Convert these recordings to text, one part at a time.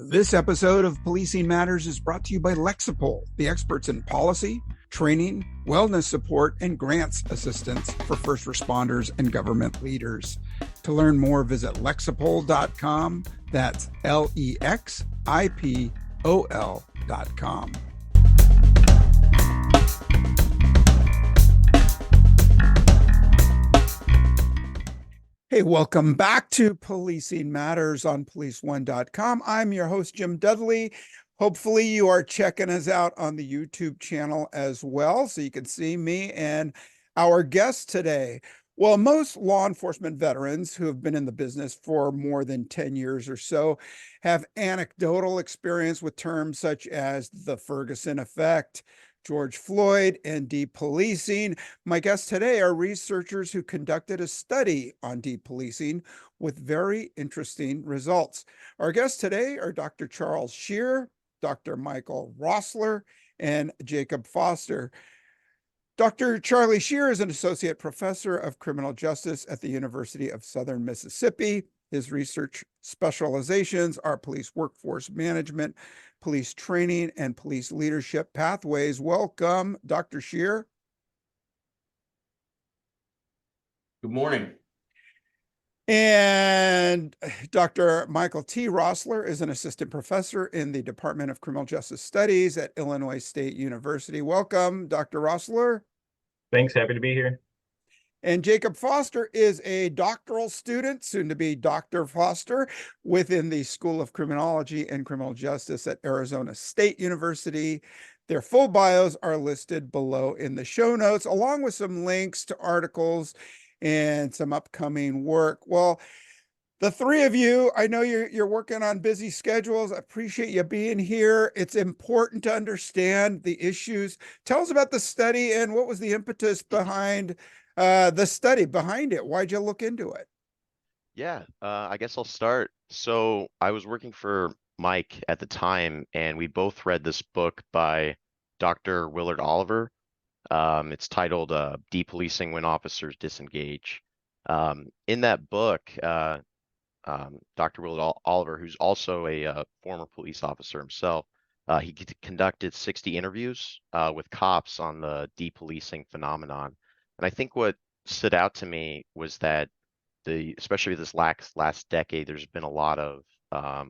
This episode of Policing Matters is brought to you by Lexipol, the experts in policy, training, wellness support, and grants assistance for first responders and government leaders. To learn more, visit lexipol.com. That's LEXIPOL.com. Hey, welcome back to Policing Matters on policeone.com. I'm your host, Jim Dudley. Hopefully you are checking us out on the YouTube channel as well, so you can see me and our guest today. Well, most law enforcement veterans who have been in the business for more than 10 years or so have anecdotal experience with terms such as the Ferguson effect, George Floyd, and depolicing. My guests today are researchers who conducted a study on depolicing with very interesting results. Our guests today are Dr. Charles Scheer, Dr. Michael Rossler, and Jacob Foster. Dr. Charlie Scheer is an associate professor of criminal justice at the University of Southern Mississippi. His research specializations are police workforce management, police training, and police leadership pathways. Welcome, Dr. Scheer. Good morning. And Dr. Michael T. Rossler is an assistant professor in the Department of Criminal Justice Studies at Illinois State University. Welcome, Dr. Rossler. Thanks, happy to be here. And Jacob Foster is a doctoral student, soon to be Dr. Foster, within the School of Criminology and Criminal Justice at Arizona State University. Their full bios are listed below in the show notes, along with some links to articles and some upcoming work. Well, the three of you, I know you're working on busy schedules. I appreciate you being here. It's important to understand the issues. Tell us about the study and what was the impetus behind the study behind it. Why'd you look into it? Yeah, I guess I'll start. So I was working for Mike at the time, and we both read this book by Dr. Willard Oliver. It's titled Depolicing When Officers Disengage. In that book, Dr. Willard Oliver, who's also a former police officer himself, he conducted 60 interviews with cops on the depolicing phenomenon. And I think what stood out to me was that especially this last decade, there's been a lot of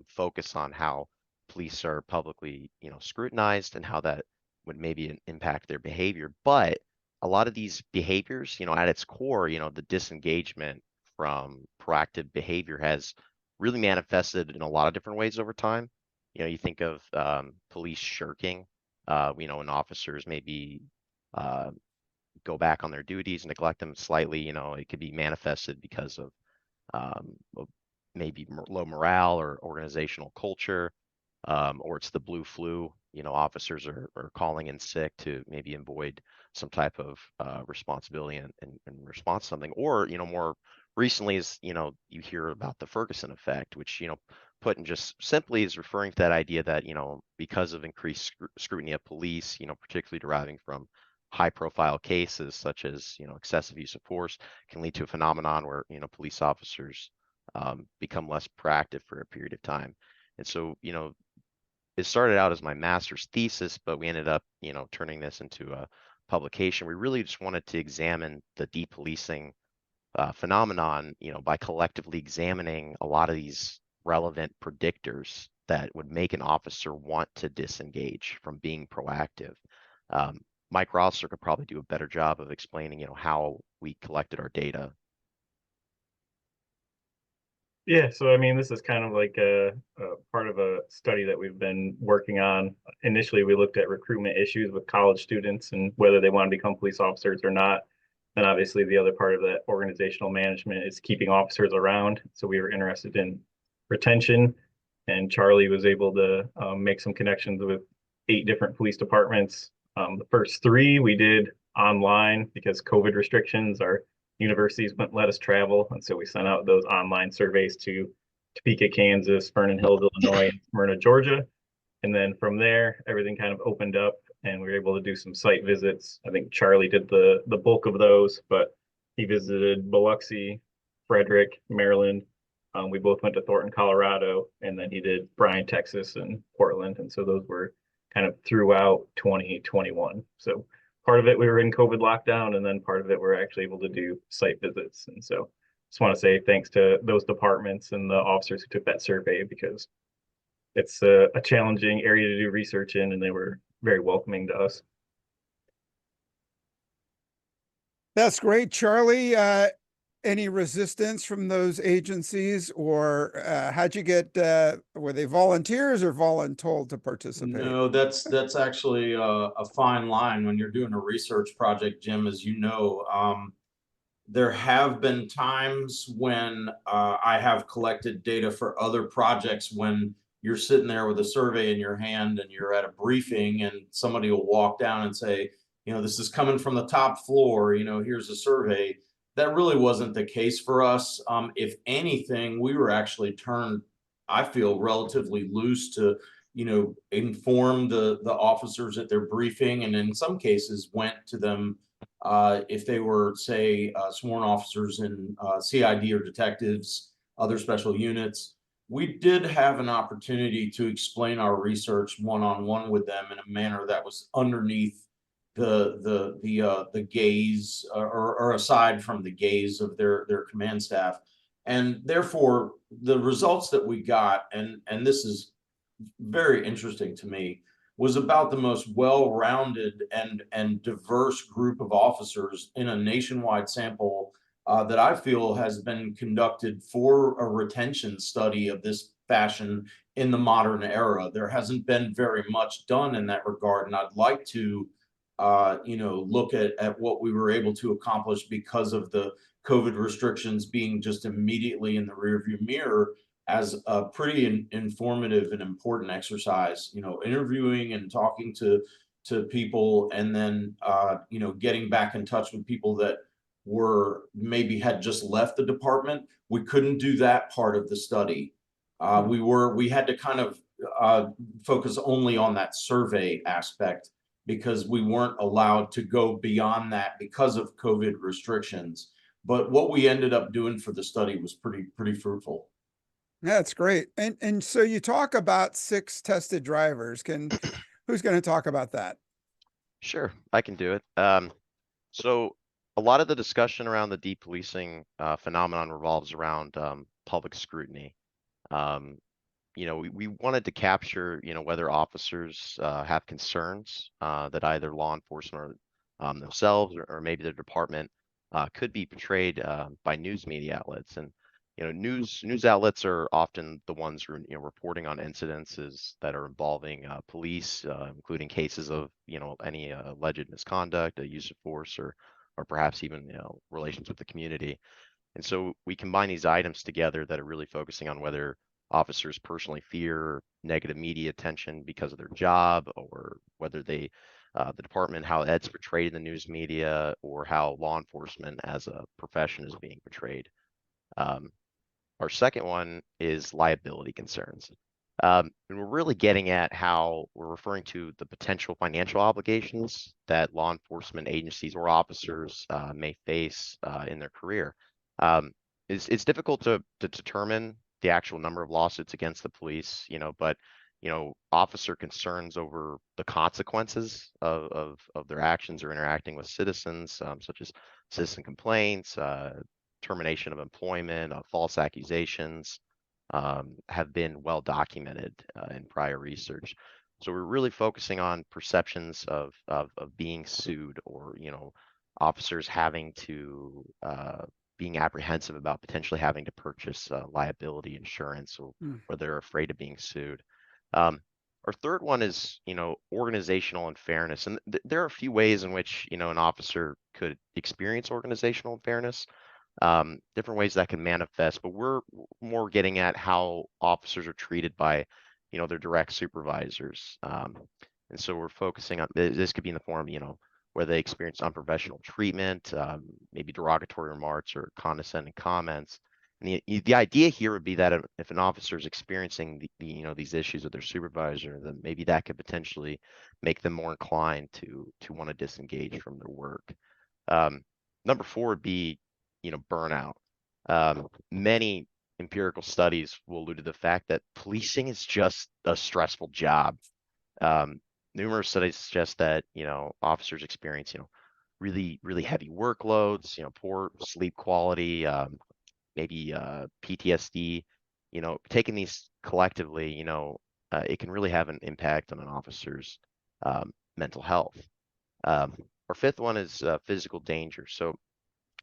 focus on how police are publicly, scrutinized and how that would maybe impact their behavior. But a lot of these behaviors, at its core, the disengagement from proactive behavior has really manifested in a lot of different ways over time. You think of police shirking, when officers maybe go back on their duties, neglect them slightly, it could be manifested because of maybe low morale or organizational culture, or it's the blue flu. Officers are calling in sick to maybe avoid some type of responsibility and response to something. Or, more recently is, you hear about the Ferguson effect, which, put in just simply is referring to that idea that, because of increased scrutiny of police, particularly deriving from high profile cases such as excessive use of force, can lead to a phenomenon where police officers become less proactive for a period of time. And so it started out as my master's thesis, but we ended up turning this into a publication. We really just wanted to examine the depolicing phenomenon by collectively examining a lot of these relevant predictors that would make an officer want to disengage from being proactive. Mike Rossler could probably do a better job of explaining, how we collected our data. Yeah, so I mean, this is kind of like a part of a study that we've been working on. Initially, we looked at recruitment issues with college students and whether they want to become police officers or not. And obviously, the other part of that organizational management is keeping officers around. So we were interested in retention, and Charlie was able to make some connections with 8 different police departments. The first 3 we did online because COVID restrictions, our universities wouldn't let us travel. And so we sent out those online surveys to Topeka, Kansas, Vernon Hills, Illinois, and Smyrna, Georgia. And then from there, everything kind of opened up and we were able to do some site visits. I think Charlie did the bulk of those, but he visited Biloxi, Frederick, Maryland, We both went to Thornton, Colorado, and then he did Bryan, Texas, and Portland. And so those were kind of throughout 2021. So part of it we were in COVID lockdown, and then part of it we we're actually able to do site visits. And so just want to say thanks to those departments and the officers who took that survey, because it's a challenging area to do research in, and they were very welcoming to us. That's great, Charlie. Any resistance from those agencies, or how'd you get? Were they volunteers or voluntold to participate? No, that's actually a fine line when you're doing a research project, Jim, as you know. There have been times when I have collected data for other projects when you're sitting there with a survey in your hand and you're at a briefing and somebody will walk down and say, you know, this is coming from the top floor, you know, here's a survey. That really wasn't the case for us. If anything, we were actually turned, I feel, relatively loose to, you know, inform the officers at their briefing, and in some cases went to them if they were, say, sworn officers in CID or detectives, other special units. We did have an opportunity to explain our research one-on-one with them in a manner that was underneath the gaze, or aside from the gaze of their command staff. And therefore, the results that we got, and this is very interesting to me, was about the most well-rounded and diverse group of officers in a nationwide sample that I feel has been conducted for a retention study of this fashion in the modern era. There hasn't been very much done in that regard, and I'd like to you know, look at what we were able to accomplish because of the COVID restrictions being just immediately in the rearview mirror as a pretty informative and important exercise. You know, interviewing and talking to people, and then you know, getting back in touch with people that were maybe had just left the department. We couldn't do that part of the study. We had to kind of focus only on that survey aspect, because we weren't allowed to go beyond that because of COVID restrictions. But what we ended up doing for the study was pretty fruitful. That's great. And so you talk about 6 tested drivers. Who's going to talk about that? Sure, I can do it. So a lot of the discussion around the depolicing phenomenon revolves around public scrutiny. You know, we wanted to capture, you know, whether officers have concerns that either law enforcement or themselves or maybe their department could be portrayed by news media outlets. And you know, news outlets are often the ones who are, you know, reporting on incidences that are involving police, including cases of, you know, any alleged misconduct, use of force, or perhaps even, you know, relations with the community. And so we combine these items together that are really focusing on whether officers personally fear negative media attention because of their job, or whether they, the department, how it's portrayed in the news media, or how law enforcement as a profession is being portrayed. Our second one is liability concerns. And we're really getting at how we're referring to the potential financial obligations that law enforcement agencies or officers may face in their career. It's difficult to determine the actual number of lawsuits against the police, you know, but you know, officer concerns over the consequences of their actions or interacting with citizens, such as citizen complaints, termination of employment, false accusations, have been well documented in prior research. So we're really focusing on perceptions of being sued, or, you know, officers having to being apprehensive about potentially having to purchase liability insurance, or they're afraid of being sued. Our third one is, you know, organizational unfairness, and there are a few ways in which, you know, an officer could experience organizational unfairness. Different ways that can manifest, but we're more getting at how officers are treated by, you know, their direct supervisors. And so we're focusing on this could be in the form, you know, where they experience unprofessional treatment, maybe derogatory remarks or condescending comments. And the idea here would be that if an officer is experiencing you know, these issues with their supervisor, then maybe that could potentially make them more inclined to want to disengage from their work. Number 4 would be, you know, burnout. Many empirical studies will allude to the fact that policing is just a stressful job. Numerous studies suggest that, officers experience, really, really heavy workloads, poor sleep quality, maybe PTSD, taking these collectively, it can really have an impact on an officer's mental health. Our fifth one is physical danger. So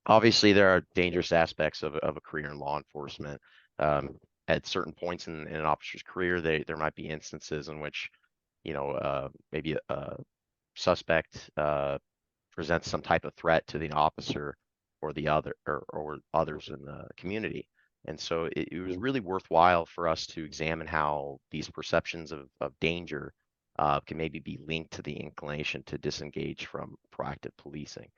obviously there are dangerous aspects of a career in law enforcement. At certain points in an officer's career, there might be instances in which, maybe a suspect presents some type of threat to the officer or the other or others in the community. And so it was really worthwhile for us to examine how these perceptions of danger can maybe be linked to the inclination to disengage from proactive policing.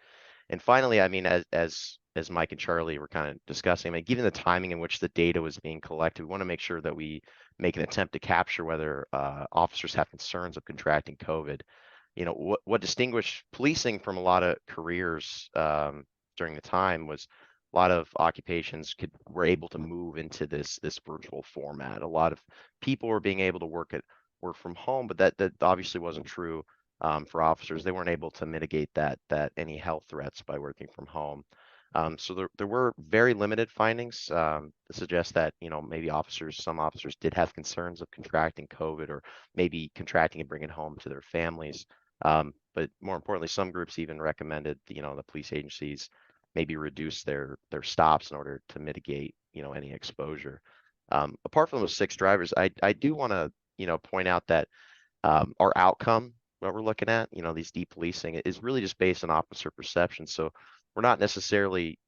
And finally, I mean, as Mike and Charlie were kind of discussing, I mean, given the timing in which the data was being collected, we want to make sure that we make an attempt to capture whether officers have concerns of contracting COVID. What distinguished policing from a lot of careers during the time was a lot of occupations were able to move into this virtual format. A lot of people were being able to work from home, but that obviously wasn't true for officers. They weren't able to mitigate that any health threats by working from home. So there were very limited findings to suggest that, maybe some officers did have concerns of contracting COVID or maybe contracting and bringing it home to their families. But more importantly, some groups even recommended, the police agencies maybe reduce their stops in order to mitigate, any exposure. Apart from those 6 drivers, I do want to, point out that our outcome, what we're looking at, these depolicing, is really just based on officer perception. So we're not necessarily,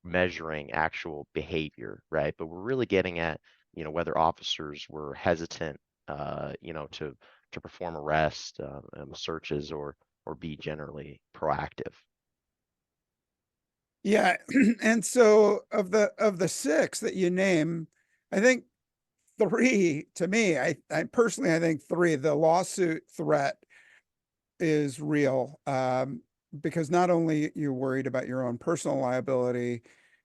measuring actual behavior, right? But we're really getting at, whether officers were hesitant, to perform arrests, searches, or be generally proactive. Yeah. And so of the 6 that you name, I think 3, to me, I personally, I think 3, the lawsuit threat is real, because not only you're worried about your own personal liability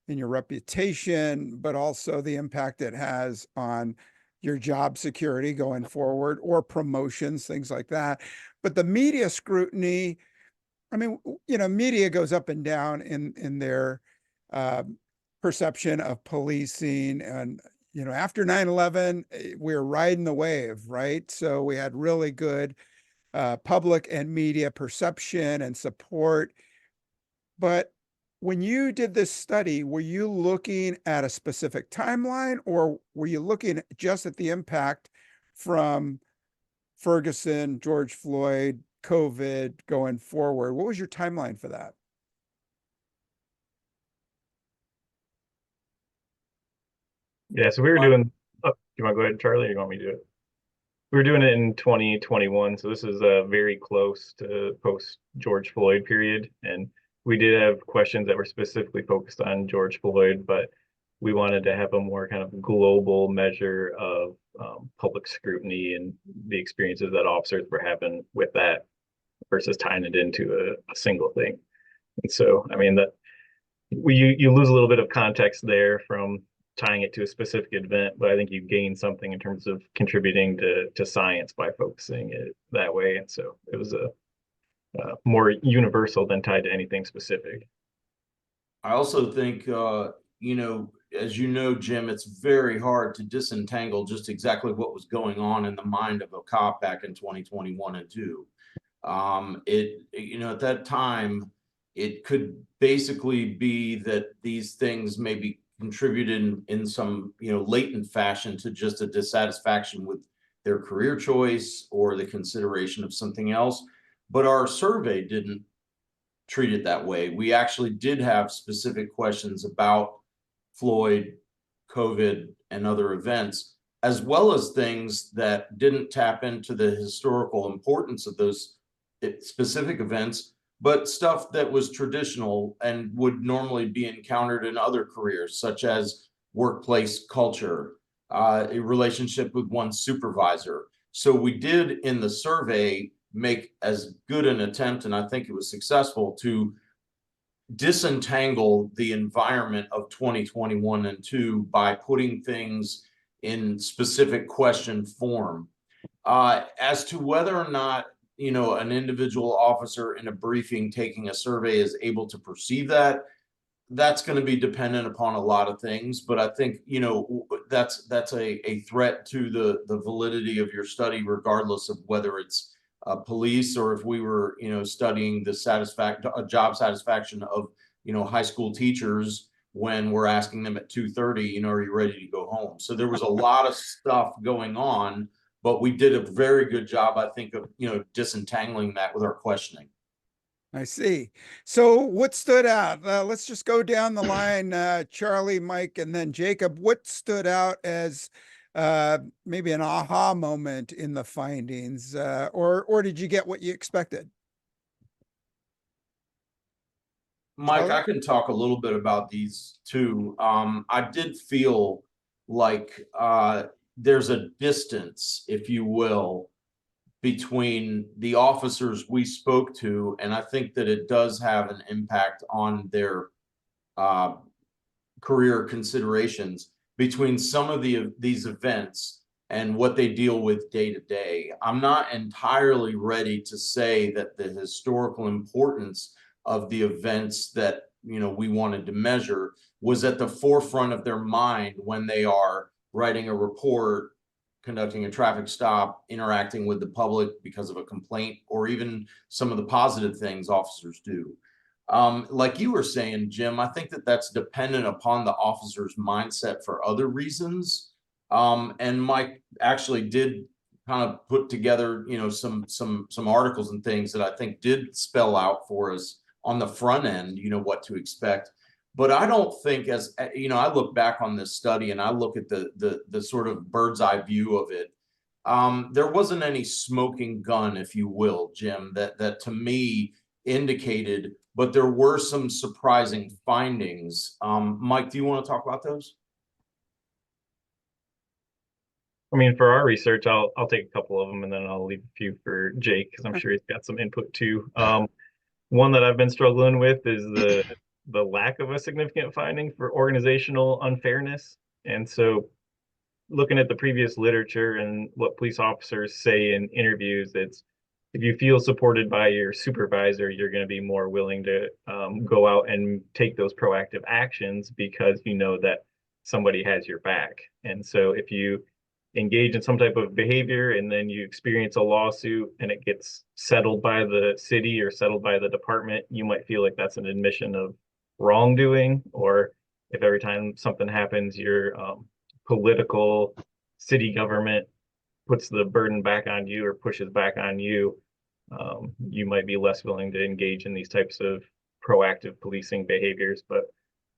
and your reputation, but also the impact it has on your job security going forward or promotions, things like that. But the media scrutiny, I mean, media goes up and down in their perception of policing. And, after 9/11, we were riding the wave, right? So we had really good public and media perception and support. But when you did this study, were you looking at a specific timeline, or were you looking just at the impact from Ferguson, George Floyd, COVID going forward? What was your timeline for that? Yeah, so we were doing, do you want to go ahead, Charlie, or you want me to do it? We were doing it in 2021, so this is very close to post George Floyd period. And we did have questions that were specifically focused on George Floyd, but we wanted to have a more kind of global measure of public scrutiny and the experiences that officers were having with that versus tying it into a single thing. And so, I mean, that you lose a little bit of context there from tying it to a specific event, but I think you gain something in terms of contributing to science by focusing it that way. And so it was a more universal than tied to anything specific. I also think, as you know, Jim, it's very hard to disentangle just exactly what was going on in the mind of a cop back in 2021 and 2. At that time, it could basically be that these things maybe contributed in some, latent fashion to just a dissatisfaction with their career choice or the consideration of something else. But our survey didn't treat it that way. We actually did have specific questions about Floyd, COVID, and other events, as well as things that didn't tap into the historical importance of those specific events, but stuff that was traditional and would normally be encountered in other careers, such as workplace culture, a relationship with one's supervisor. So we did in the survey make as good an attempt, and I think it was successful, to disentangle the environment of 2021 and 2 by putting things in specific question form. As to whether or not, an individual officer in a briefing taking a survey is able to perceive that, that's going to be dependent upon a lot of things. But I think, that's a threat to the validity of your study, regardless of whether it's police, or if we were, studying the job satisfaction of, high school teachers when we're asking them at 2:30, are you ready to go home? So there was a lot of stuff going on, but we did a very good job, I think, of, disentangling that with our questioning. I see. So what stood out? Let's just go down the line, Charlie, Mike, and then Jacob. What stood out as maybe an aha moment in the findings, or did you get what you expected? Mike, Charlie? I can talk a little bit about these too. I did feel like there's a distance, if you will, between the officers we spoke to, and I think that it does have an impact on their uh, career considerations between some of these events and what they deal with day to day. I'm not entirely ready to say that the historical importance of the events that we wanted to measure was at the forefront of their mind when they are writing a report, conducting a traffic stop, interacting with the public because of a complaint, or even some of the positive things officers do. Like you were saying, Jim, I think that that's dependent upon the officer's mindset for other reasons. And Mike actually did kind of put together, some articles and things that I think did spell out for us on the front end, what to expect. But I don't think, as I look back on this study and I look at the sort of bird's eye view of it. There wasn't any smoking gun, if you will, Jim, that to me indicated, but there were some surprising findings. Mike, do you want to talk about those? I mean, for our research, I'll take a couple of them and then I'll leave a few for Jake because I'm sure he's got some input too. One that I've been struggling with is the lack of a significant finding for organizational unfairness. And so looking at the previous literature and what police officers say in interviews, it's if you feel supported by your supervisor, you're going to be more willing to go out and take those proactive actions because you know that somebody has your back. And so if you engage in some type of behavior and then you experience a lawsuit and it gets settled by the city or settled by the department, you might feel like that's an admission of wrongdoing. Or if every time something happens, your political city government puts the burden back on you or pushes back on you, you might be less willing to engage in these types of proactive policing behaviors. But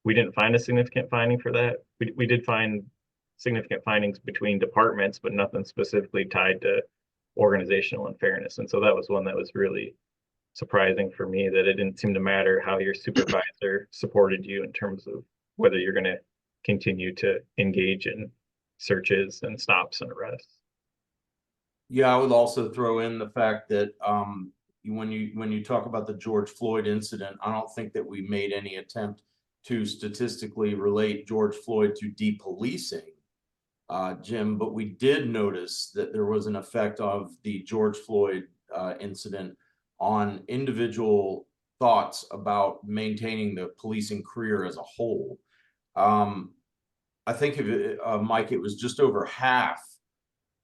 we didn't find a significant finding for that. We did find significant findings between departments, but nothing specifically tied to organizational unfairness. And so that was one that was really surprising for me, that it didn't seem to matter how your supervisor supported you in terms of whether you're going to continue to engage in searches and stops and arrests. Yeah, I would also throw in the fact that when you talk about the George Floyd incident, I don't think that we made any attempt to statistically relate George Floyd to depolicing, Jim, but we did notice that there was an effect of the George Floyd incident on individual thoughts about maintaining the policing career as a whole. I think, Mike, it was just over half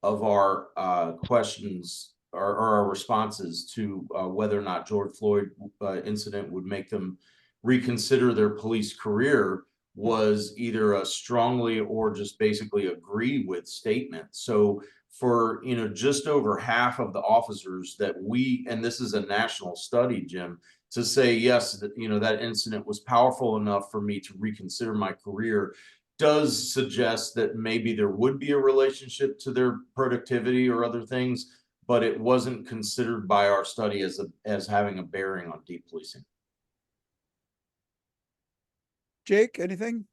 of our questions or our responses to whether or not George Floyd incident would make them reconsider their police career was either a strongly or just basically agree with statement. So for just over half of the officers that and this is a national study, Jim, to say yes, that that incident was powerful enough for me to reconsider my career, does suggest that maybe there would be a relationship to their productivity or other things, but it wasn't considered by our study as having a bearing on depolicing. Jake, anything?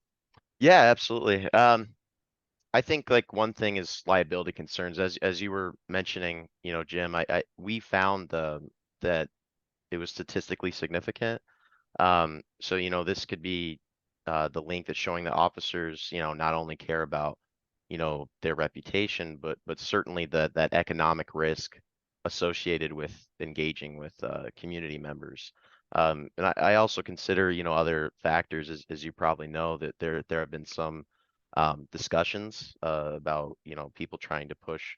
Yeah, absolutely. I think like one thing is liability concerns, as you were mentioning, Jim. We found that it was statistically significant, So, this could be the link that's showing that officers, not only care about, their reputation, but certainly that economic risk associated with engaging with community members. And I also consider, other factors, as you probably know, that there have been some discussions about, people trying to push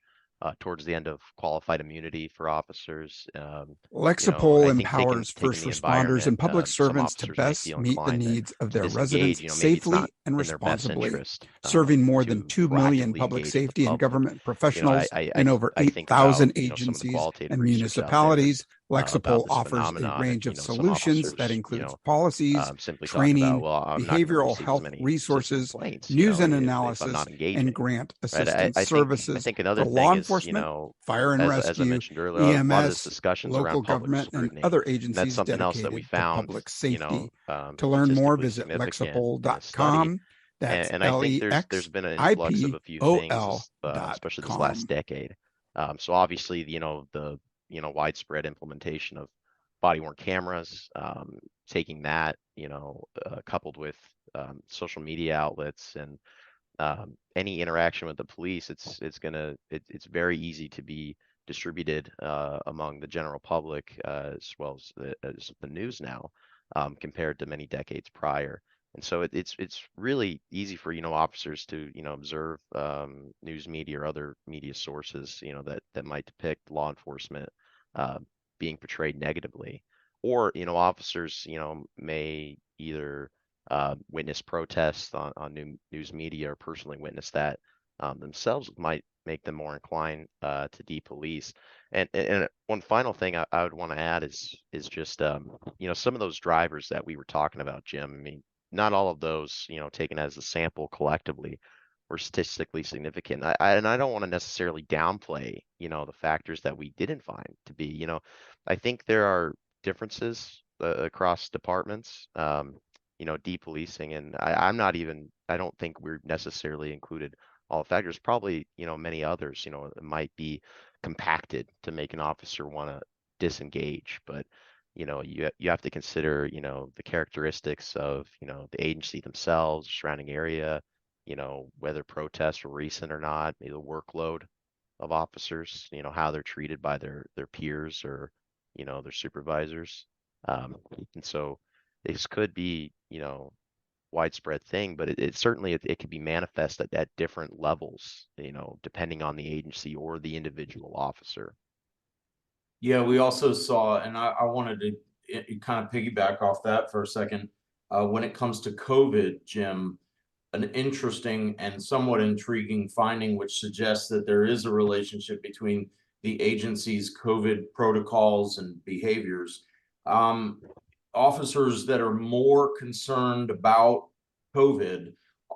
towards the end of qualified immunity for officers. Lexipol I think empowers taking first the responders environment, and public some servants to officers may best feel meet the inclined needs of to their disengage. residents Maybe it's not safely and in their best responsibly. interest Serving more than to 2 million proactively public engage with the safety and public. government I, professionals in over I think about, 8,000 some of the agencies qualitative and research out there municipalities, about Lexipol this offers a phenomenon, and range of some solutions that officers, includes policies, simply talk about, training, well, I'm not going to behavioral receive as health many citizen resources, complaints, news and if I'm analysis, not engaging. and grant Right. assistance I services think for another law thing is, enforcement, fire and as I rescue, mentioned earlier, a lot of this EMS, discussions around local public government, and scrutiny. other And that's agencies something else that we dedicated to found, public safety. To learn more, statistically visit significant in this study. lexipol.com. That's And I think there's been an influx of a few things, especially this last lexipol.com. decade. So obviously, the widespread implementation of body-worn cameras, taking that, coupled with social media outlets and any interaction with the police, it's very easy to be distributed among the general public as well as the news now, compared to many decades prior. And so it's really easy for officers to observe news media or other media sources that might depict law enforcement uh, being portrayed negatively, or officers may either witness protests on news media or personally witness that themselves, might make them more inclined to depolice. And one final thing I would want to add is just some of those drivers that we were talking about, Jim. I mean, not all of those taken as a sample collectively were statistically significant. And I don't want to necessarily downplay the factors that we didn't find to be. I think there are differences across departments. Depolicing, and I don't think we're necessarily included all the factors. Probably, many others, it might be compacted to make an officer want to disengage, but you have to consider, the characteristics of, the agency themselves, surrounding area, whether protests were recent or not, maybe the workload of officers, how they're treated by their peers or, their supervisors. And so this could be, widespread thing, but it certainly it could be manifest at different levels, depending on the agency or the individual officer. Yeah, we also saw, and I wanted to kind of piggyback off that for a second. When it comes to COVID, Jim, an interesting and somewhat intriguing finding, which suggests that there is a relationship between the agency's COVID protocols and behaviors. Officers that are more concerned about COVID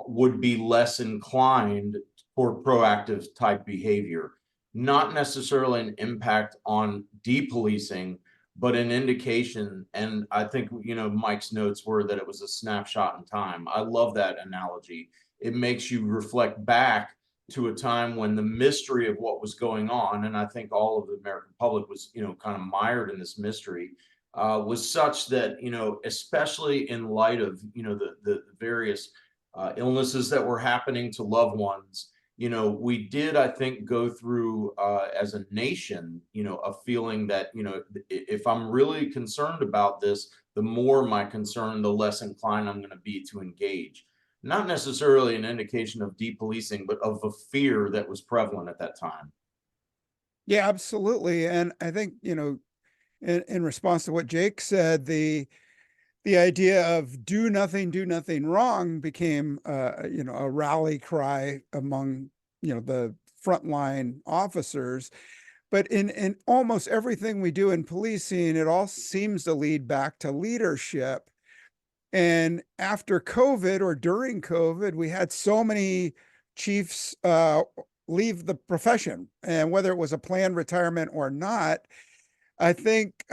would be less inclined for proactive type behavior. Not necessarily an impact on depolicing, but an indication. And I think, Mike's notes were that it was a snapshot in time. I love that analogy. It makes you reflect back to a time when the mystery of what was going on, and I think all of the American public was, kind of mired in this mystery, was such that, especially in light of, the various illnesses that were happening to loved ones, we did, I think, go through as a nation, a feeling that, if I'm really concerned about this, the more my concern, the less inclined I'm going to be to engage. Not necessarily an indication of depolicing, but of a fear that was prevalent at that time. Yeah, absolutely. And I think, in response to what Jake said, the idea of do nothing wrong became, a rally cry among, the frontline officers. But in almost everything we do in policing, it all seems to lead back to leadership. And after COVID or during COVID, we had so many chiefs leave the profession, and whether it was a planned retirement or not, I think,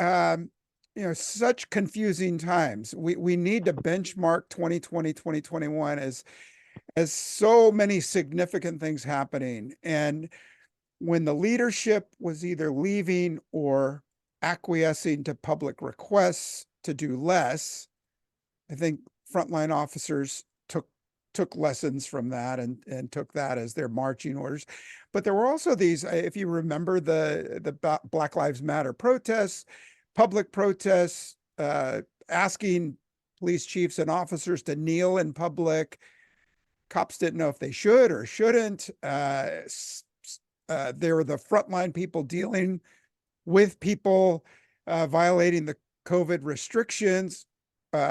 such confusing times. We need to benchmark 2020, 2021 as so many significant things happening. And when the leadership was either leaving or acquiescing to public requests to do less, I think frontline officers took lessons from that and took that as their marching orders. But there were also these, if you remember the Black Lives Matter protests, public protests, asking police chiefs and officers to kneel in public. Cops didn't know if they should or shouldn't. They were the frontline people dealing with people violating the COVID restrictions,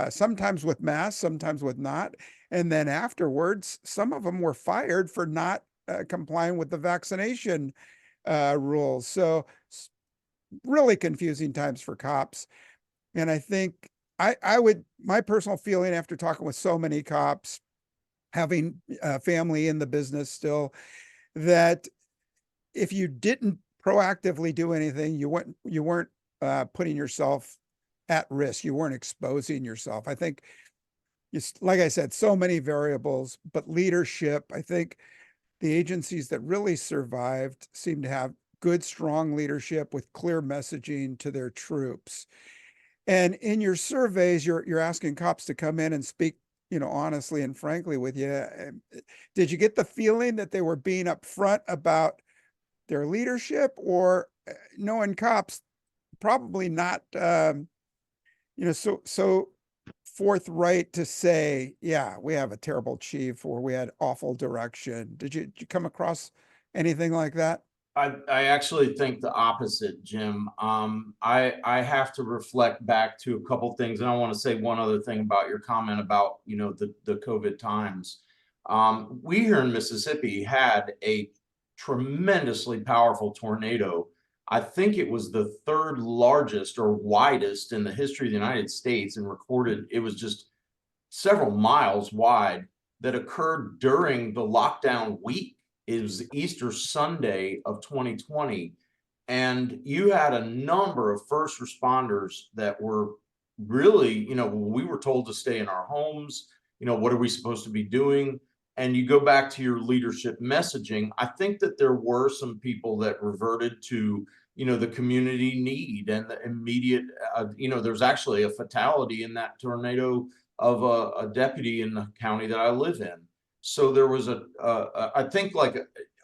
sometimes with masks, sometimes with not. And then afterwards, some of them were fired for not complying with the vaccination rules. So really confusing times for cops. And I think my personal feeling after talking with so many cops, having family in the business still, that if you didn't proactively do anything, you weren't putting yourself at risk. You weren't exposing yourself. I think, like I said, so many variables, but leadership, I think the agencies that really survived seem to have good, strong leadership with clear messaging to their troops. And in your surveys, you're asking cops to come in and speak, honestly and frankly with you. Did you get the feeling that they were being upfront about their leadership, or knowing cops, probably not, so forthright to say, yeah, we have a terrible chief, or we had awful direction? Did you come across anything like that? I actually think the opposite, Jim. I have to reflect back to a couple things, and I want to say one other thing about your comment about, the COVID times. We here in Mississippi had a tremendously powerful tornado. I think it was the third largest or widest in the history of the United States, and recorded. It was just several miles wide, that occurred during the lockdown week. It was Easter Sunday of 2020. And you had a number of first responders that were really, we were told to stay in our homes. What are we supposed to be doing? And you go back to your leadership messaging. I think that there were some people that reverted to, the community need and the immediate, there's actually a fatality in that tornado of a deputy in the county that I live in. So there was I think, like,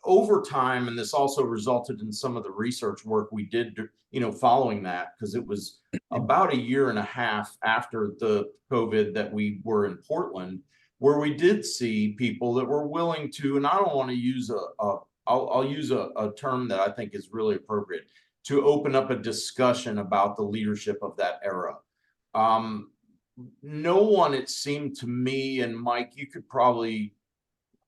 over time, and this also resulted in some of the research work we did, following that, because it was about a year and a half after the COVID that we were in Portland, where we did see people that were willing to, and I don't want to use I'll use a term that I think is really appropriate, to open up a discussion about the leadership of that era. No one, it seemed to me, and Mike, you could probably,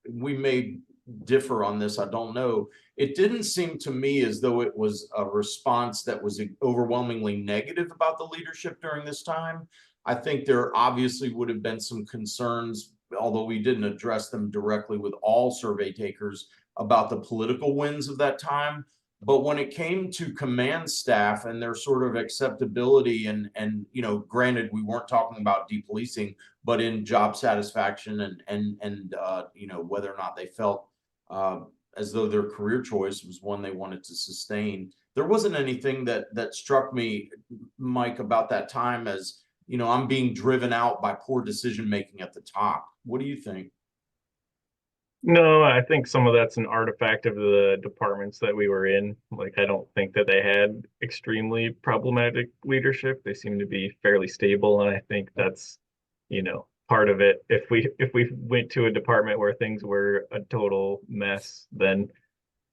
we may differ on this, I don't know. It didn't seem to me as though it was a response that was overwhelmingly negative about the leadership during this time. I think there obviously would have been some concerns, although we didn't address them directly with all survey takers, about the political winds of that time. But when it came to command staff and their sort of acceptability, and granted, we weren't talking about depolicing, but in job satisfaction and whether or not they felt as though their career choice was one they wanted to sustain. There wasn't anything that struck me, Mike, about that time as, I'm being driven out by poor decision making at the top. What do you think? No, I think some of that's an artifact of the departments that we were in. Like, I don't think that they had extremely problematic leadership. They seem to be fairly stable, and I think that's, part of it. If we went to a department where things were a total mess, then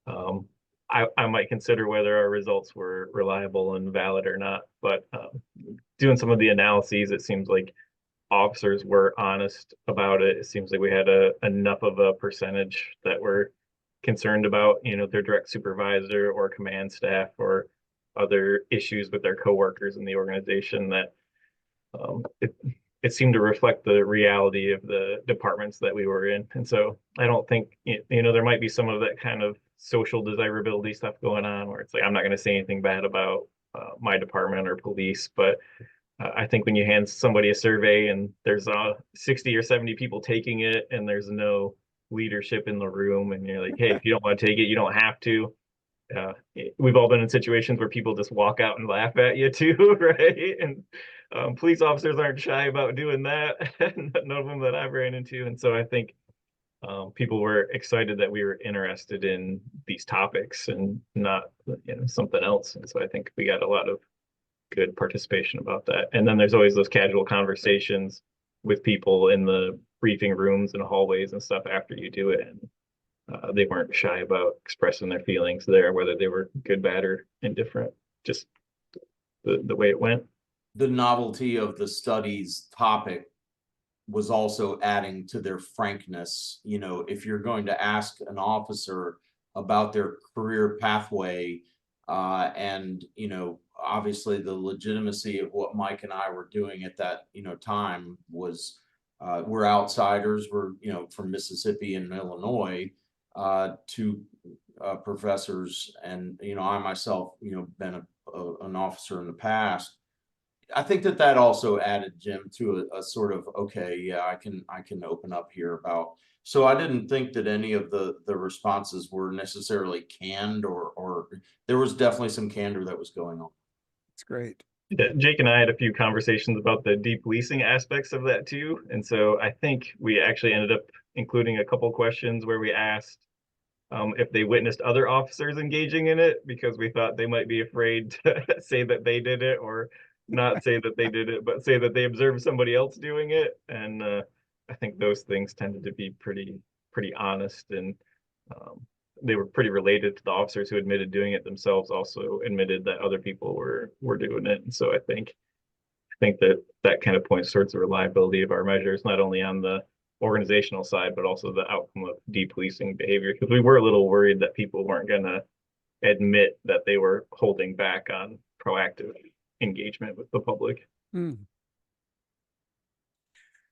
I might consider whether our results were reliable and valid or not. But doing some of the analyses, it seems like officers were honest about it. It seems like we had enough of a percentage that were concerned about, their direct supervisor or command staff or other issues with their coworkers in the organization, that it seemed to reflect the reality of the departments that we were in. And so I don't think, there might be some of that kind of social desirability stuff going on, where it's like, I'm not going to say anything bad about my department or police, but I think when you hand somebody a survey and there's 60 or 70 people taking it and there's no leadership in the room, and you're like, hey, if you don't want to take it, you don't have to. We've all been in situations where people just walk out and laugh at you too, right? And Police officers aren't shy about doing that. None of them that I've ran into. And so I think people were excited that we were interested in these topics and not, something else. And so I think we got a lot of good participation about that. And then there's always those casual conversations with people in the briefing rooms and hallways and stuff after you do it. And they weren't shy about expressing their feelings there, whether they were good, bad, or indifferent, just the way it went. The novelty of the study's topic was also adding to their frankness. If you're going to ask an officer about their career pathway, and obviously the legitimacy of what Mike and I were doing at that time was, we're outsiders, we're from Mississippi and Illinois, two professors, and I myself been an officer in the past. I think that also added, Jim, to a sort of, okay, yeah, I can open up here about. So I didn't think that any of the responses were necessarily canned, or there was definitely some candor that was going on. It's great. Yeah, Jake and I had a few conversations about the depolicing aspects of that too. And so I think we actually ended up including a couple questions where we asked if they witnessed other officers engaging in it, because we thought they might be afraid to say that they did it, or not say that they did it, but say that they observed somebody else doing it. And I think those things tended to be pretty honest, and they were pretty related to the officers who admitted doing it themselves, also admitted that other people were doing it. And so I think that kind of points towards the reliability of our measures, not only on the organizational side, but also the outcome of depolicing behavior, because we were a little worried that people weren't going to admit that they were holding back on proactive engagement with the public.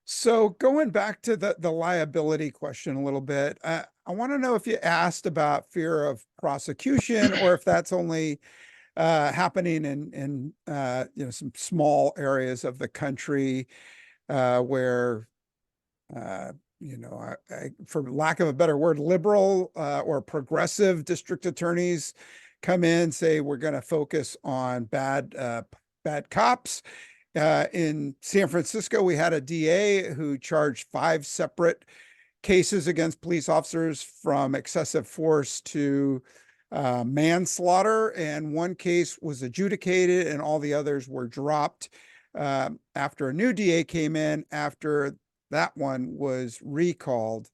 So going back to the liability question a little bit, I want to know if you asked about fear of prosecution, or if that's only happening in some small areas of the country where for lack of a better word, liberal or progressive district attorneys come in, say, we're going to focus on bad cops. In San Francisco, we had a DA who charged 5 separate cases against police officers, from excessive force to manslaughter, and one case was adjudicated and all the others were dropped after a new DA came in after that one was recalled.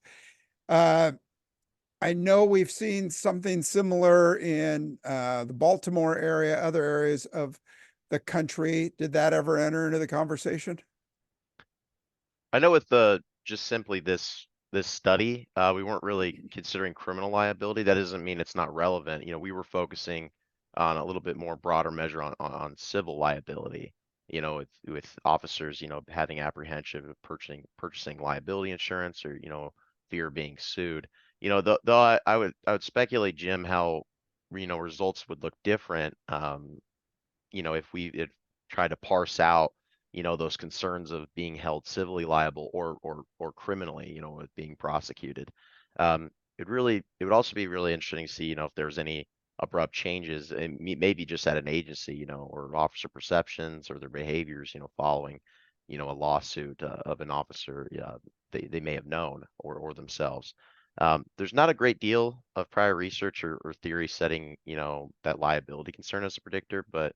I know we've seen something similar in the Baltimore area, other areas of the country. Did that ever enter into the conversation? I know with just simply this study, we weren't really considering criminal liability. That doesn't mean it's not relevant. We were focusing on a little bit more broader measure on civil liability. With officers, having apprehension of purchasing liability insurance, or fear of being sued. Though I would speculate, Jim, how results would look different. If we try to parse out those concerns of being held civilly liable or criminally, with being prosecuted. It would also be really interesting to see if there's any abrupt changes, and maybe just at an agency, or officer perceptions or their behaviors, following a lawsuit of an officer they may have known or themselves. There's not a great deal of prior research or theory setting that liability concern as a predictor, but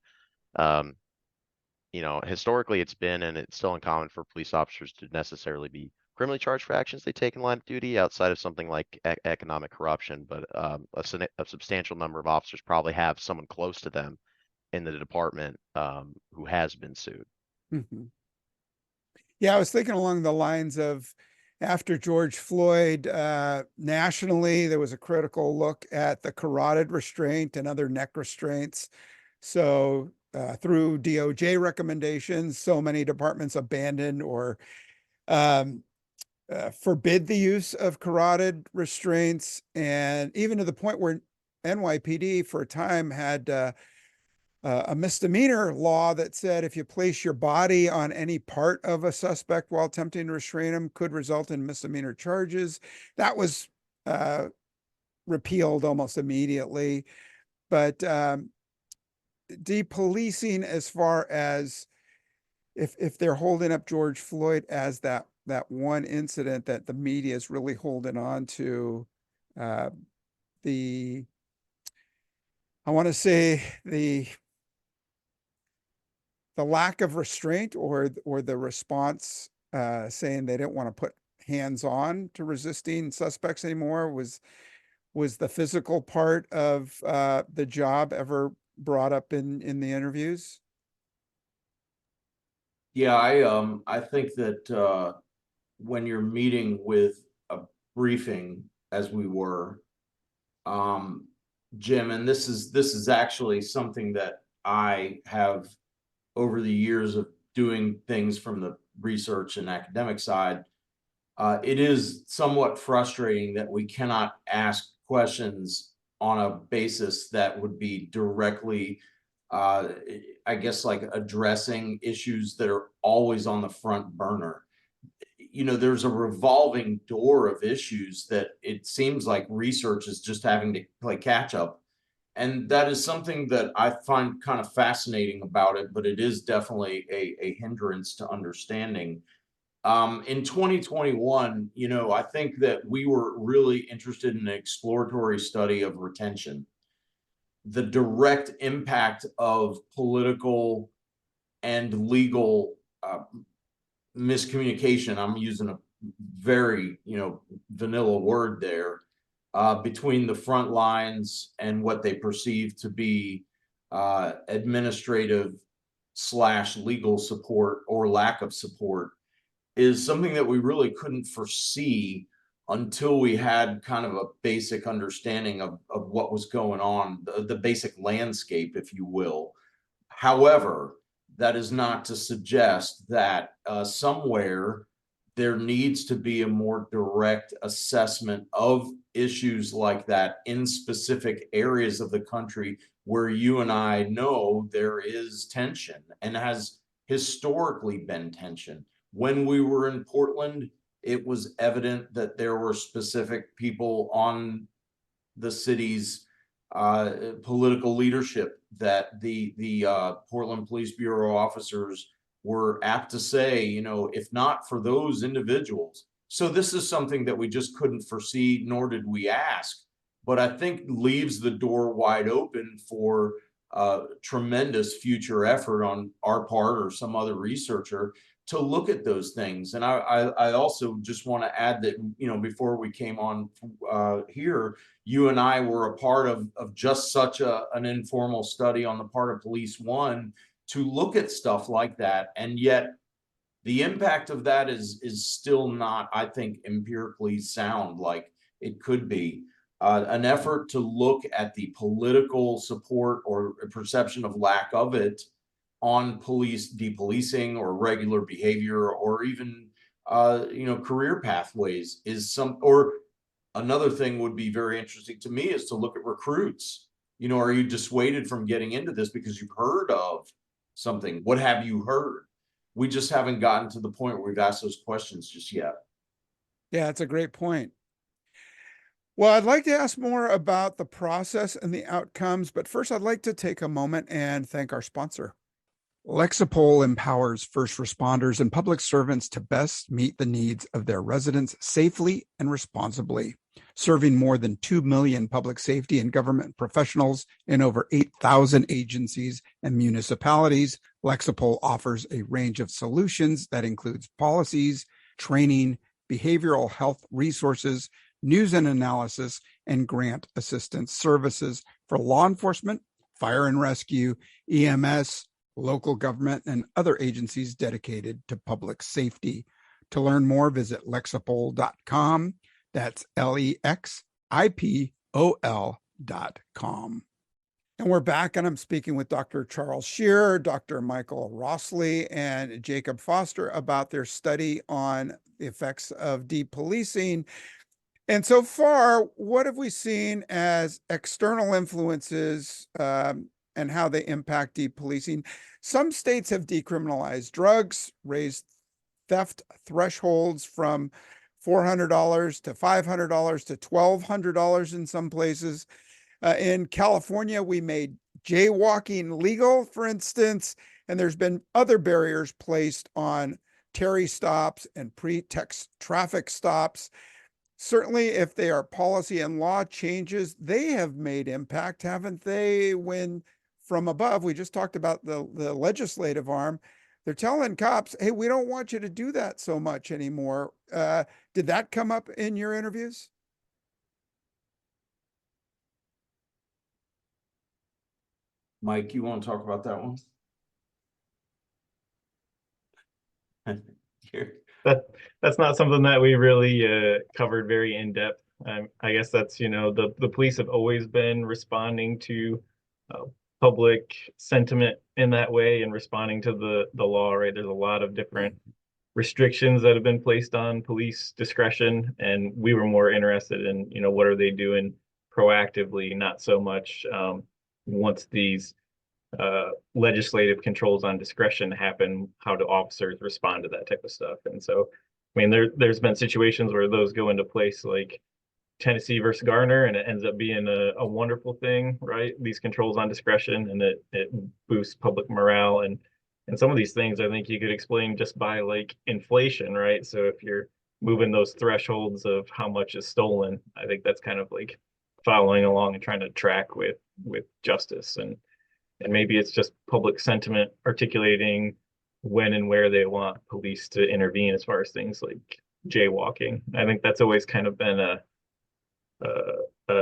historically it's been, and it's still uncommon for police officers to necessarily be criminally charged for actions they take in line of duty, outside of something like economic corruption. But a substantial number of officers probably have someone close to them in the department who has been sued. Mm-hmm. Yeah, I was thinking along the lines of, after George Floyd, nationally, there was a critical look at the carotid restraint and other neck restraints. So through DOJ recommendations, so many departments abandoned or forbid the use of carotid restraints, and even to the point where NYPD for a time had a misdemeanor law that said if you place your body on any part of a suspect while attempting to restrain him, could result in misdemeanor charges. That was repealed almost immediately. But depolicing, as far as if they're holding up George Floyd as that one incident that the media is really holding on to, the I want to say the lack of restraint or the response saying they didn't want to put hands on to resisting suspects anymore was the physical part of the job ever brought up in the interviews? Yeah, I think that when you're meeting with a briefing, as we were, Jim, and this is actually something that I have over the years of doing things from the research and academic side, it is somewhat frustrating that we cannot ask questions on a basis that would be directly, I guess, like addressing issues that are always on the front burner. You know, there's a revolving door of issues that it seems like research is just having to play catch up. And that is something that I find kind of fascinating about it, but it is definitely a hindrance to understanding. In 2021, you know, I think that we were really interested in an exploratory study of retention, the direct impact of political and legal miscommunication. I'm using a very, you know, vanilla word there, between the front lines and what they perceive to be administrative slash legal support or lack of support, is something that we really couldn't foresee until we had kind of a basic understanding of what was going on, the basic landscape, if you will. However, that is not to suggest that somewhere there needs to be a more direct assessment of issues like that in specific areas of the country where you and I know there is tension and has historically been tension. When we were in Portland, it was evident that there were specific people on the city's political leadership that the Portland Police Bureau officers were apt to say, you know, if not for those individuals. So this is something that we just couldn't foresee, nor did we ask, but I think leaves the door wide open for tremendous future effort on our part or some other researcher to look at those things. And I also just want to add that, you know, before we came on here, you and I were a part of just such an informal study on the part of Police One to look at stuff like that. And yet the impact of that is still not, I think, empirically sound like it could be. An effort to look at the political support or perception of lack of it on police depolicing or regular behavior or even you know, career pathways is some. Or another thing would be very interesting to me is to look at recruits. You know, are you dissuaded from getting into this because you've heard of something? What have you heard? We just haven't gotten to the point where we've asked those questions just yet. Yeah, that's a great point. Well, I'd like to ask more about the process and the outcomes, but first I'd like to take a moment and thank our sponsor. Lexipol empowers first responders and public servants to best meet the needs of their residents safely and responsibly. Serving more than 2 million public safety and government professionals in over 8,000 agencies and municipalities, Lexipol offers a range of solutions that includes policies, training, behavioral health resources, news and analysis, and grant assistance services for law enforcement, fire and rescue, EMS, local government, and other agencies dedicated to public safety. To learn more, visit lexipol.com. That's LEXIPOL.com. And we're back, and I'm speaking with Dr. Charles Scheer, Dr. Michael Rossler, and Jacob Foster about their study on the effects of depolicing. And so far, what have we seen as external influences and how they impact depolicing? Some states have decriminalized drugs, raised theft thresholds from $400 to $500 to $1,200 in some places. In California, we made jaywalking legal, for instance? And there's been other barriers placed on Terry stops and pretext traffic stops. Certainly, if they are policy and law changes, they have made impact, haven't they? When from above, we just talked about the legislative arm, they're telling cops, hey, we don't want you to do that so much anymore. Did that come up in your interviews? Mike, you want to talk about that one? That's not something that we really covered very in depth. I guess that's, you know, the police have always been responding to public sentiment in that way and responding to the law, right? There's a lot of different restrictions that have been placed on police discretion, and we were more interested in, you know, what are they doing proactively, not so much once these legislative controls on discretion happen, how do officers respond to that type of stuff? And so, I mean, there's been situations where those go into place, like Tennessee versus Garner, and it ends up being a wonderful thing, right? These controls on discretion, and it boosts public morale. And some of these things I think you could explain just by like inflation, right? So if you're moving those thresholds of how much is stolen, I think that's kind of like following along and trying to track with justice. And maybe it's just public sentiment articulating when and where they want police to intervene as far as things like jaywalking. I think that's always kind of been a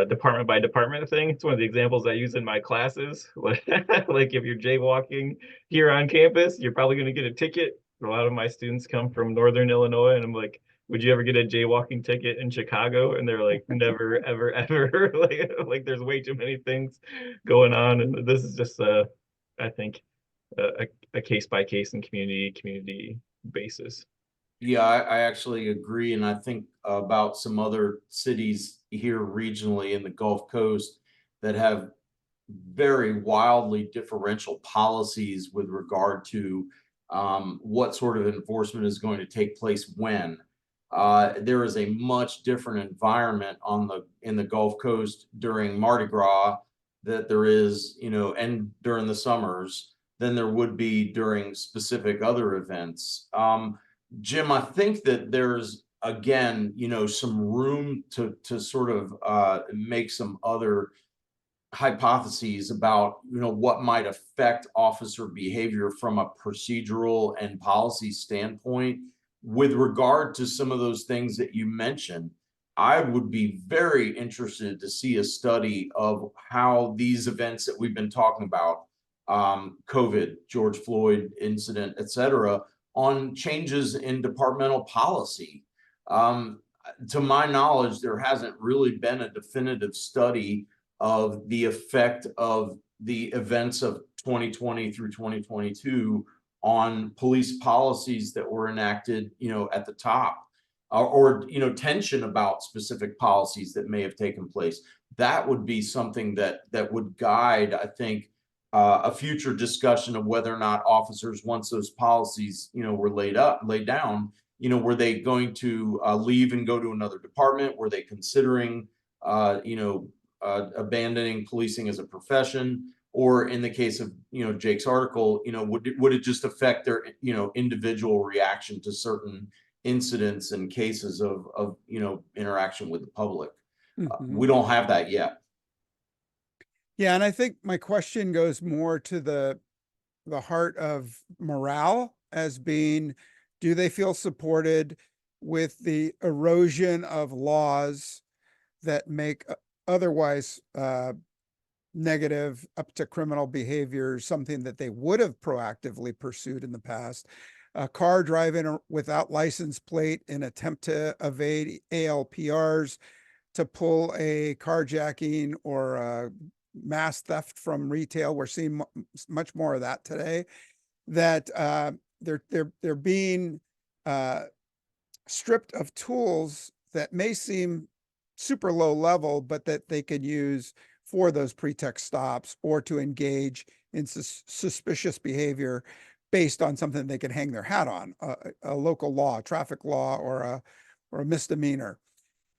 department by department thing. It's one of the examples I use in my classes. Like if you're jaywalking here on campus, you're probably going to get a ticket. A lot of my students come from Northern Illinois, and I'm like, would you ever get a jaywalking ticket in Chicago? And they're like, never, ever, ever. like there's way too many things going on. And this is just, I think, a case by case and community basis. Yeah, I actually agree. And I think about some other cities here regionally in the Gulf Coast that have very wildly differential policies with regard to what sort of enforcement is going to take place when. There is a much different environment in the Gulf Coast during Mardi Gras that there is, you know, and during the summers than there would be during specific other events. Jim, I think that there's again, you know, some room to sort of make some other hypotheses about, you know, what might affect officer behavior from a procedural and policy standpoint. With regard to some of those things that you mentioned, I would be very interested to see a study of how these events that we've been talking about, COVID, George Floyd incident, et cetera, on changes in departmental policy. To my knowledge, there hasn't really been a definitive study of the effect of the events of 2020 through 2022 on police policies that were enacted, you know, at the top, or you know, tension about specific policies that may have taken place. That would be something that would guide, I think, a future discussion of whether or not officers, once those policies, you know, were laid down, you know, were they going to leave and go to another department? Were they considering, you know, abandoning policing as a profession? Or in the case of, you know, Jake's article, you know, would it just affect their, you know, individual reaction to certain incidents and cases of you know, interaction with the public? We don't have that yet. Yeah, and I think my question goes more to the heart of morale as being, do they feel supported with the erosion of laws that make otherwise negative up to criminal behavior something that they would have proactively pursued in the past? A car driving without license plate in attempt to evade ALPRs, to pull a carjacking or a mass theft from retail. We're seeing much more of that today. That they're being stripped of tools that may seem super low level, but that they could use for those pretext stops or to engage in suspicious behavior based on something they could hang their hat on, a local law, traffic law, or a misdemeanor.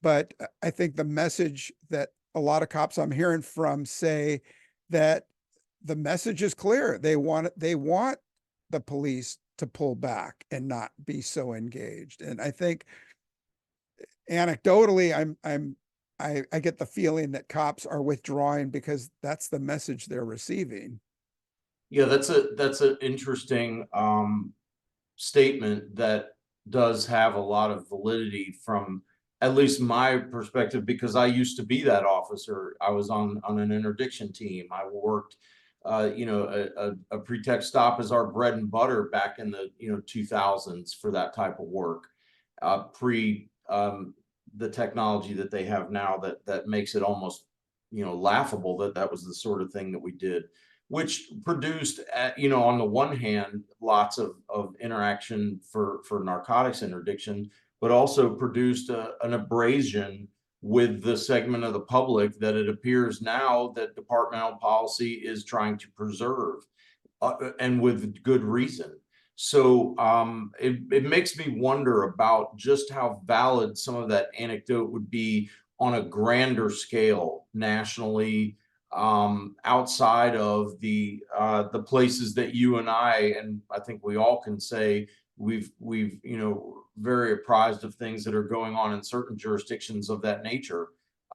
But I think the message that a lot of cops I'm hearing from say that the message is clear. They want the police to pull back and not be so engaged. And I think anecdotally, I get the feeling that cops are withdrawing because that's the message they're receiving. Yeah, that's an interesting statement that does have a lot of validity from at least my perspective, because I used to be that officer. I was on an interdiction team. I worked, a pretext stop is our bread and butter back in the 2000s for that type of work, pre the technology that they have now that makes it almost laughable that was the sort of thing that we did, which produced, on the one hand, lots of interaction for narcotics interdiction, but also produced an abrasion with the segment of the public that it appears now that departmental policy is trying to preserve, and with good reason. So it makes me wonder about just how valid some of that anecdote would be on a grander scale nationally, outside of the places that you and I think we all can say we've very apprised of things that are going on in certain jurisdictions of that nature.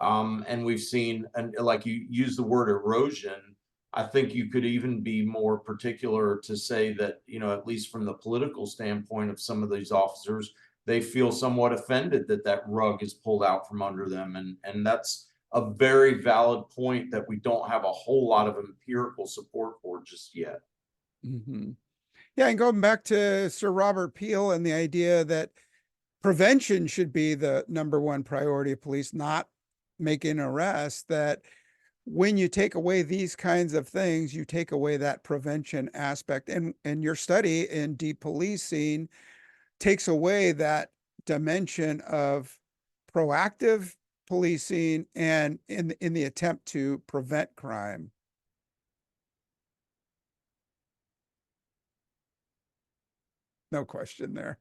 And we've seen, and like you use the word erosion, I think you could even be more particular to say that, at least from the political standpoint of some of these officers, they feel somewhat offended that rug is pulled out from under them. And that's a very valid point that we don't have a whole lot of empirical support for just yet. Mm-hmm. Yeah, and going back to Sir Robert Peel and the idea that prevention should be the number one priority of police, not making arrests, that when you take away these kinds of things, you take away that prevention aspect. And your study in depolicing takes away that dimension of proactive policing and in the attempt to prevent crime. No question there.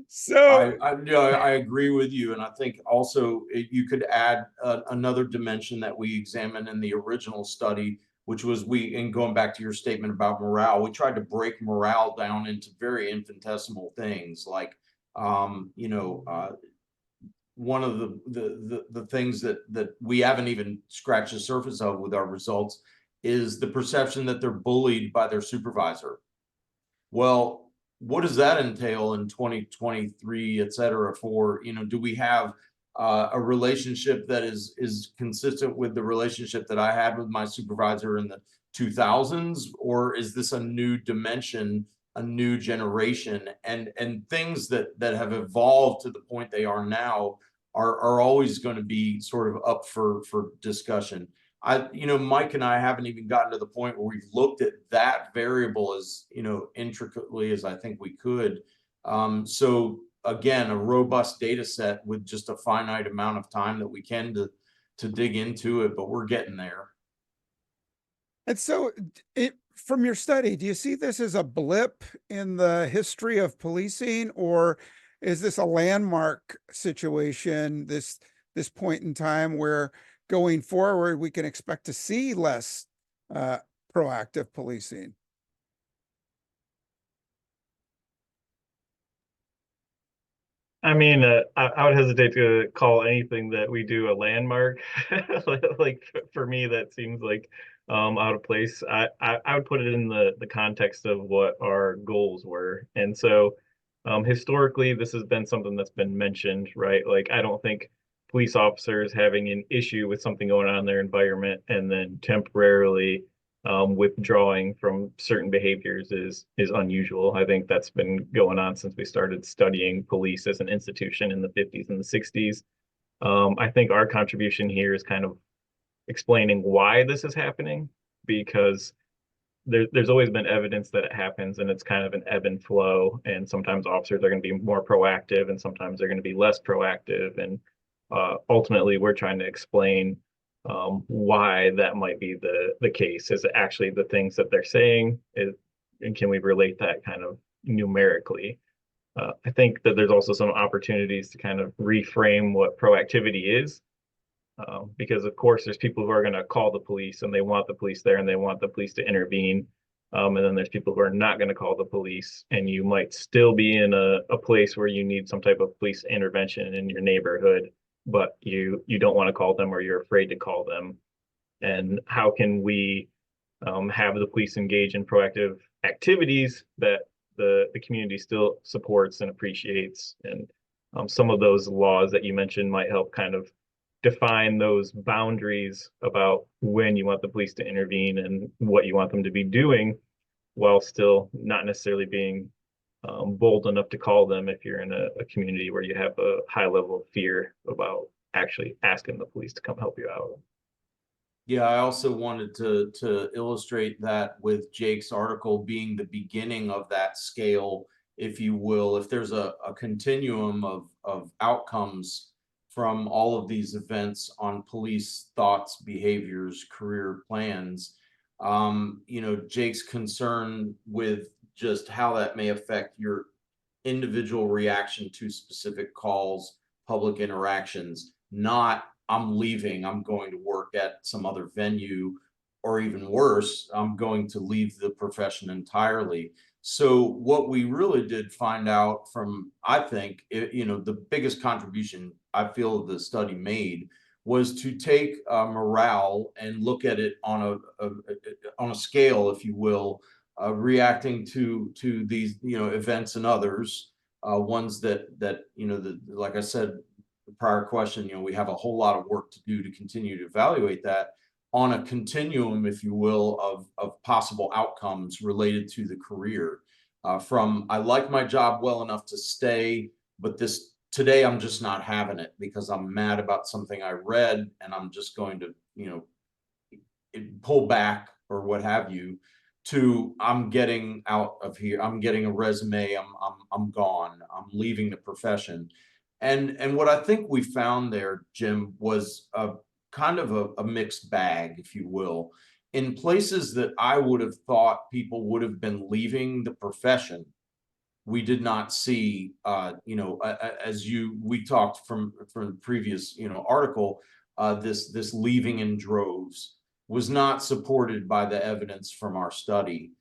So I agree with you, and I think also you could add another dimension that we examined in the original study, which was and going back to your statement about morale, we tried to break morale down into very infinitesimal things, like one of the things that we haven't even scratched the surface of with our results is the perception that they're bullied by their supervisor. Well, what does that entail in 2023, et cetera, for, do we have a relationship that is consistent with the relationship that I had with my supervisor in the 2000s, or is this a new dimension, a new generation, and things that have evolved to the point they are now are always going to be sort of up for discussion. Mike and I haven't even gotten to the point where we've looked at that variable as, intricately as I think we could. So again, a robust data set with just a finite amount of time that we can to dig into it, but we're getting there. And so from your study, do you see this as a blip in the history of policing, or is this a landmark situation, this point in time where going forward we can expect to see less proactive policing? I mean, I would hesitate to call anything that we do a landmark. Like for me, that seems like out of place. I would put it in the context of what our goals were. And so historically, this has been something that's been mentioned, right? Like I don't think police officers having an issue with something going on in their environment and then temporarily withdrawing from certain behaviors is unusual. I think that's been going on since we started studying police as an institution in the 50s and the 60s. I think our contribution here is kind of explaining why this is happening, because there's always been evidence that it happens, and it's kind of an ebb and flow. And sometimes officers are going to be more proactive, and sometimes they're going to be less proactive. And ultimately, we're trying to explain why that might be the case. Is it actually the things that they're saying? And can we relate that kind of numerically? I think that there's also some opportunities to kind of reframe what proactivity is. Because of course there's people who are going to call the police and they want the police there and they want the police to intervene. And then there's people who are not going to call the police, and you might still be in a place where you need some type of police intervention in your neighborhood, but you don't want to call them or you're afraid to call them. And how can we have the police engage in proactive activities that the community still supports and appreciates? And some of those laws that you mentioned might help kind of define those boundaries about when you want the police to intervene and what you want them to be doing, while still not necessarily being bold enough to call them if you're in a community where you have a high level of fear about actually asking the police to come help you out. Yeah, I also wanted to illustrate that with Jake's article being the beginning of that scale, if you will. If there's a continuum of outcomes from all of these events on police thoughts, behaviors, career plans, Jake's concern with just how that may affect your individual reaction to specific calls, public interactions, not I'm leaving, I'm going to work at some other venue, or even worse, I'm going to leave the profession entirely. So what we really did find out from, I think, the biggest contribution I feel the study made was to take morale and look at it on a scale, if you will, reacting to these events and others, ones that like I said, the prior question, we have a whole lot of work to do to continue to evaluate that on a continuum, if you will, of possible outcomes related to the career. From I like my job well enough to stay, but today I'm just not having it because I'm mad about something I read and I'm just going to, pull back or what have you, to I'm getting out of here, I'm getting a resume, I'm gone, I'm leaving the profession. And what I think we found there, Jim, was a kind of a mixed bag, if you will. In places that I would have thought people would have been leaving the profession, we did not see, we talked from the previous, article, this leaving in droves was not supported by the evidence from our study.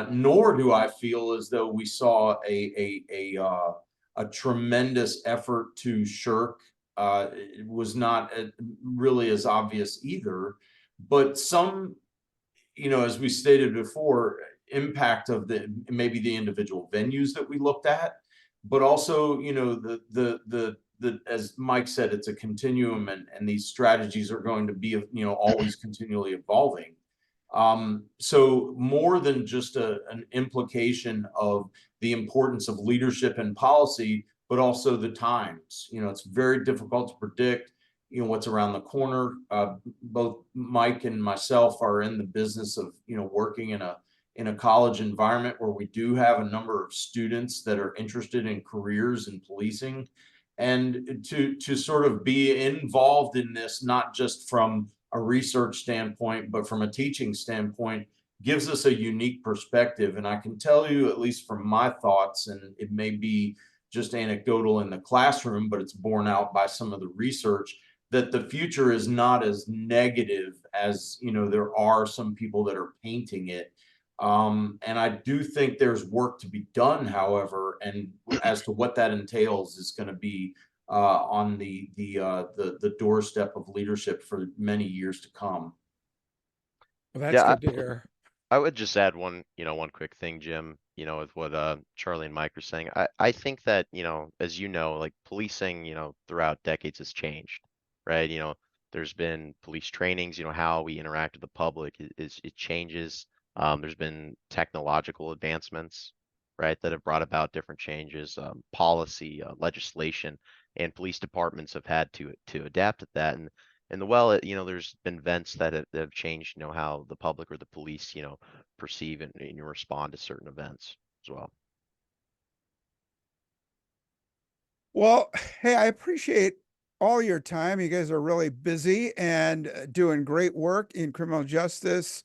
Nor do I feel as though we saw a tremendous effort to shirk. It was not really as obvious either, but some, as we stated before, impact of maybe the individual venues that we looked at, but also, the as Mike said, it's a continuum, and these strategies are going to be, always continually evolving. So more than just an implication of the importance of leadership and policy, but also the times. It's very difficult to predict, what's around the corner. Both Mike and myself are in the business of, working in a college environment where we do have a number of students that are interested in careers in policing, and to sort of be involved in this, not just from a research standpoint, but from a teaching standpoint, gives us a unique perspective. And I can tell you, at least from my thoughts, and it may be just anecdotal in the classroom, but it's borne out by some of the research, that the future is not as negative as, there are some people that are painting it. And I do think there's work to be done, however, and as to what that entails is going to be on the doorstep of leadership for many years to come. Well, that's Yeah, good to hear. I would just add one quick thing, Jim, with what Charlie and Mike are saying. I think that, as like policing, throughout decades has changed, right? There's been police trainings, how we interact with the public it changes. There's been technological advancements, right, that have brought about different changes, policy, legislation, and police departments have had to adapt to that. And there's been events that have changed, how the public or the police, perceive and respond to certain events as well. Well, hey, I appreciate all your time. You guys are really busy and doing great work in criminal justice.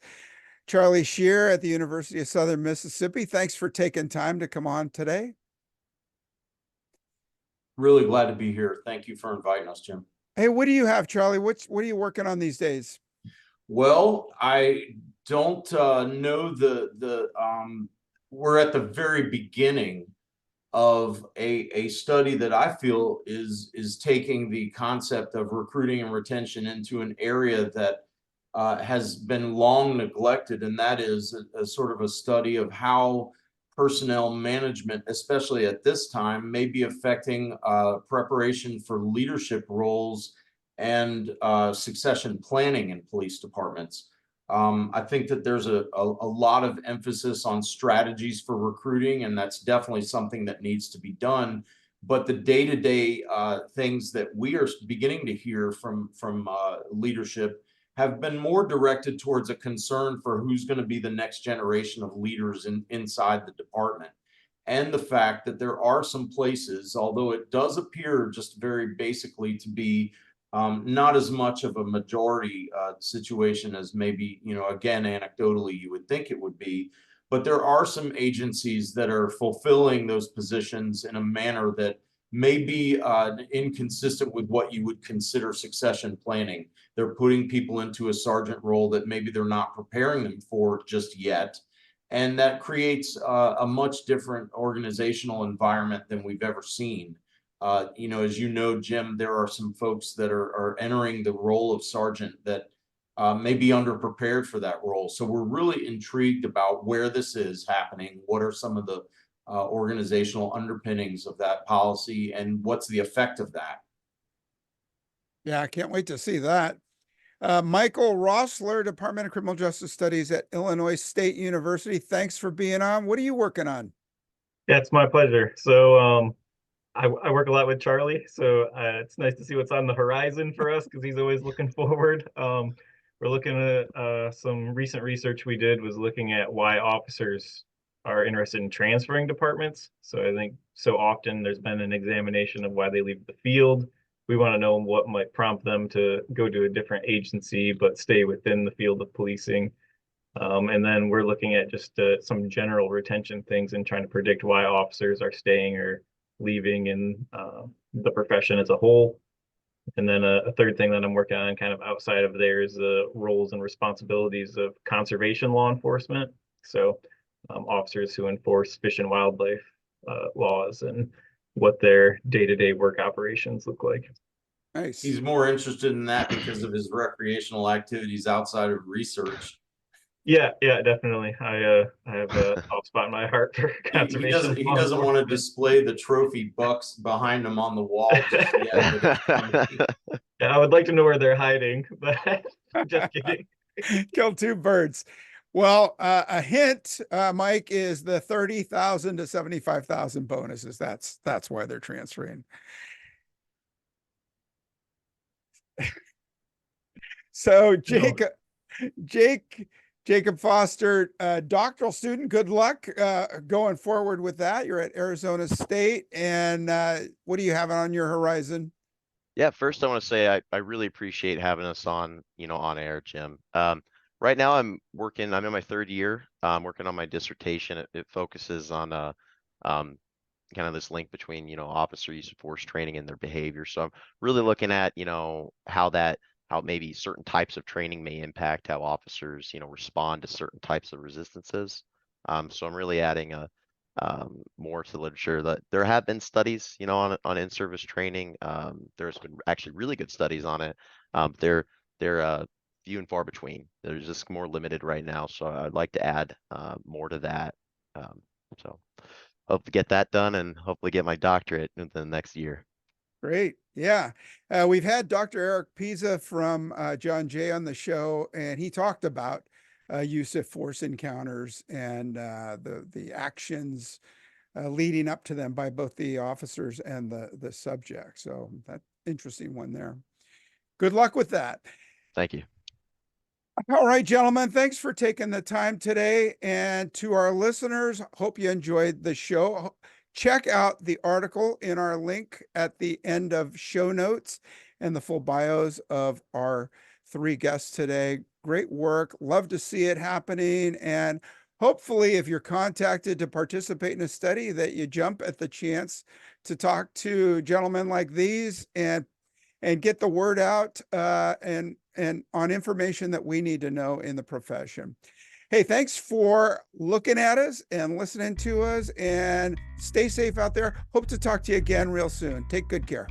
Charlie Scheer at the University of Southern Mississippi, thanks for taking time to come on today. Really glad to be here. Thank you for inviting us, Jim. Hey, what do you have, Charlie? What are you working on these days? Well, I don't know we're at the very beginning of a study that I feel is taking the concept of recruiting and retention into an area that has been long neglected, and that is a sort of a study of how personnel management, especially at this time, may be affecting preparation for leadership roles and succession planning in police departments. I think that there's a lot of emphasis on strategies for recruiting, and that's definitely something that needs to be done. But the day-to-day things that we are beginning to hear from leadership have been more directed towards a concern for who's going to be the next generation of leaders inside the department. And the fact that there are some places, although it does appear just very basically to be not as much of a majority situation as maybe, again, anecdotally, you would think it would be. But there are some agencies that are fulfilling those positions in a manner that may be inconsistent with what you would consider succession planning. They're putting people into a sergeant role that maybe they're not preparing them for just yet. And that creates a much different organizational environment than we've ever seen. As you know, Jim, there are some folks that are entering the role of sergeant that may be underprepared for that role. So we're really intrigued about where this is happening. What are some of the organizational underpinnings of that policy, and what's the effect of that? Yeah, I can't wait to see that. Michael Rossler, Department of Criminal Justice Studies at Illinois State University. Thanks for being on. What are you working on? Yeah, it's my pleasure. So I work a lot with Charlie, so it's nice to see what's on the horizon for us because he's always looking forward. We're looking at some recent research we did was looking at why officers are interested in transferring departments. So I think so often there's been an examination of why they leave the field. We want to know what might prompt them to go to a different agency but stay within the field of policing. And then we're looking at just some general retention things and trying to predict why officers are staying or leaving in the profession as a whole. And then a third thing that I'm working on kind of outside of there is the roles and responsibilities of conservation law enforcement. So officers who enforce fish and wildlife laws and what their day-to-day work operations look like. Nice. He's more interested in that because of his recreational activities outside of research. Yeah, definitely. I have a soft spot in my heart for conservation. He doesn't want to display the trophy bucks behind him on the wall just yet, but it's coming. Yeah, I would like to know where they're hiding, but just kidding. Kill two birds. Well, a hint, Mike, is the 30,000 to 75,000 bonuses. That's why they're transferring. So Jacob Foster, doctoral student, good luck going forward with that. You're at Arizona State, and what do you have on your horizon? Yeah, first I want to say I really appreciate having us on, on air, Jim. Right now I'm in my third year. I'm working on my dissertation. It focuses on kind of this link between, officer use of force training and their behavior. So I'm really looking at, how maybe certain types of training may impact how officers, respond to certain types of resistances. So I'm really adding more to the literature. That there have been studies, on in-service training. There's been actually really good studies on it. They're few and far between. They're just more limited right now. So I'd like to add more to that. So hope to get that done and hopefully get my doctorate in the next year. Great. Yeah. We've had Dr. Eric Pisa from John Jay on the show, and he talked about use of force encounters and the actions leading up to them by both the officers and the subject. So that's interesting one there. Good luck with that. Thank you. All right, gentlemen, thanks for taking the time today. And to our listeners, hope you enjoyed the show. Check out the article in our link at the end of show notes and the full bios of our three guests today. Great work. Love to see it happening. And hopefully, if you're contacted to participate in a study, that you jump at the chance to talk to gentlemen like these and and get the word out and on information that we need to know in the profession. Hey, thanks for looking at us and listening to us, and stay safe out there. Hope to talk to you again real soon. Take good care.